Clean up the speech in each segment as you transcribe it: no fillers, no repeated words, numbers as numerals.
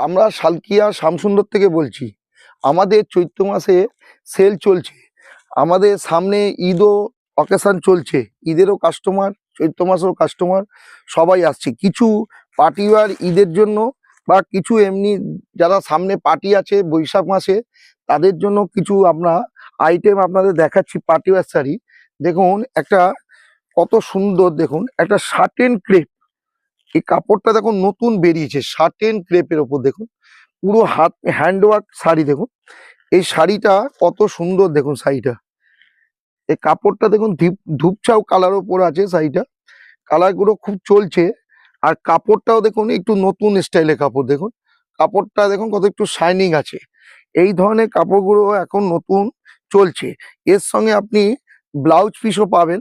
আমরা শালকিয়া শ্যামসুন্দর থেকে বলছি। আমাদের চৈত্র মাসে সেল চলছে। আমাদের সামনে ঈদও অকেশন চলছে। ঈদেরও কাস্টমার, চৈত্র মাসেও কাস্টমার সবাই আসছে। কিছু পার্টিওয়ার ঈদের জন্য বা কিছু এমনি যারা সামনে পার্টি আছে বৈশাখ মাসে তাদের জন্য কিছু আমরা আইটেম আপনাদের দেখাচ্ছি। পার্টিওয়ার শাড়ি দেখুন, একটা কত সুন্দর, দেখুন একটা শার্টেন ক্রেপ। এই কাপড়টা দেখুন নতুন বেরিয়েছে, শার্টেন ক্রেপের ওপর দেখুন পুরো হাত হ্যান্ডওয়ার্ক শাড়ি। দেখুন এই শাড়িটা কত সুন্দর, দেখুন শাড়িটা, এই কাপড়টা দেখুন ধূপছাও কালার ওপর আছে শাড়িটা, কালারগুলো খুব চলছে। আর কাপড়টাও দেখুন একটু নতুন স্টাইলের কাপড়। দেখুন কাপড়টা দেখুন কত একটু শাইনিং আছে। এই ধরনের কাপড়গুলো এখন নতুন চলছে। এর সঙ্গে আপনি ব্লাউজ পিসও পাবেন,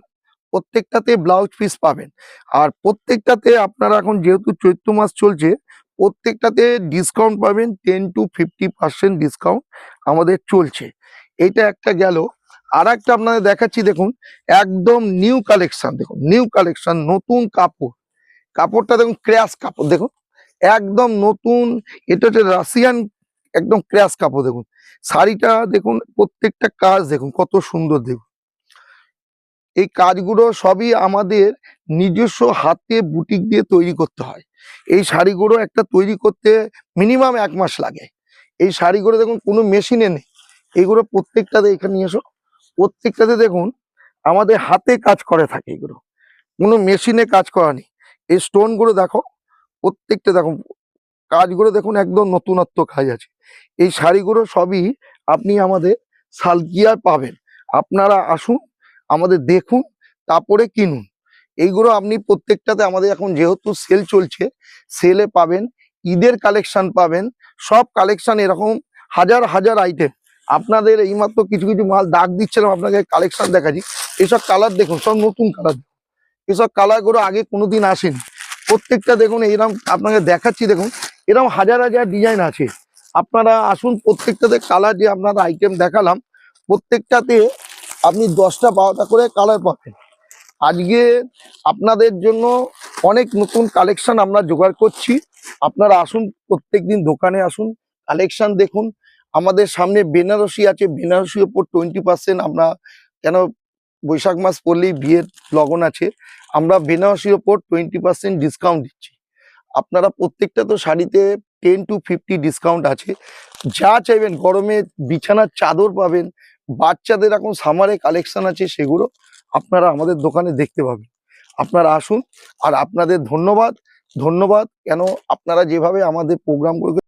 প্রত্যেকটাতে ব্লাউজ পিস পাবেন। আর প্রত্যেকটাতে আপনারা এখন যেহেতু চৈত্র মাস চলছে, প্রত্যেকটাতে ডিসকাউন্ট পাবেন, 10 to 50% ডিসকাউন্ট আমাদের চলছে। এইটা একটা গেল। আর একটা আপনাদের দেখাচ্ছি, দেখুন একদম নিউ কালেকশন। দেখুন নিউ কালেকশন, নতুন কাপড়, কাপড়টা দেখুন ক্র্যাশ কাপড়, দেখুন একদম নতুন। এটা হচ্ছে রাশিয়ান একদম ক্র্যাশ কাপড়। দেখুন শাড়িটা দেখুন, প্রত্যেকটা কাজ দেখুন কত সুন্দর। দেখুন এই কাজগুলো সবই আমাদের নিজস্ব হাতে বুটিক দিয়ে তৈরি করতে হয়। এই শাড়িগুলো একটা তৈরি করতে মিনিমাম 1 মাস লাগে। এই শাড়িগুলো দেখুন কোনো মেশিনে নেই, এইগুলো প্রত্যেকটাতে, এখানে নিয়ে এসো, প্রত্যেকটাতে দেখুন আমাদের হাতে কাজ করে থাকে। এগুলো কোনো মেশিনে কাজ করা নেই। এই স্টোনগুলো দেখো, প্রত্যেকটা দেখুন কাজগুলো দেখুন একদম নতুনত্ব কাজ আছে। এই শাড়িগুলো সবই আপনি আমাদের শালকিয়ায় পাবেন। আপনারা আসুন, আমাদের দেখুন, তারপরে কিনুন। এইগুলো আপনি প্রত্যেকটাতে আমাদের এখন যেহেতু সেল চলছে, সেলে পাবেন, ঈদের কালেকশন পাবেন, সব কালেকশন এরকম হাজার হাজার আইটেম। আপনাদের এইমাত্র কিছু কিছু মাল দাগ দিচ্ছিলাম, আপনাকে কালেকশন দেখাচ্ছি। এসব কালার দেখুন, সব নতুন কালার। এসব কালারগুলো আগে কোনোদিন আসেনি। প্রত্যেকটা দেখুন এইরকম আপনাকে দেখাচ্ছি। দেখুন এরকম হাজার হাজার ডিজাইন আছে। আপনারা আসুন, প্রত্যেকটাতে কালার যে আপনারা আইটেম দেখালাম, প্রত্যেকটাতে আপনি 10টা 12টা করে কালার পাবেন। আজকে আপনাদের জন্য অনেক নতুন কালেকশন আমরা জোগাড় করছি। আপনারা আসুন, প্রত্যেকদিন দোকানে আসুন, কালেকশন দেখুন। আমাদের সামনে বেনারসি আছে, বেনারসির ওপর 20%। আমরা কেন, বৈশাখ মাস পড়লেই বিয়ের লগন আছে, আমরা বেনারসির ওপর 20% ডিসকাউন্ট দিচ্ছি। আপনারা প্রত্যেকটা তো শাড়িতে 10 to 50 ডিসকাউন্ট আছে। যা চাইবেন, গরমে বিছানার চাদর পাবেন, বাচ্চাদের এখন সামারে কালেকশন আছে, সেগুলো আপনারা আমাদের দোকানে দেখতে পাবেন। আপনারা আসুন। আর আপনাদের ধন্যবাদ, ধন্যবাদ কেন আপনারা যেভাবে আমাদের প্রোগ্রামগুলোকে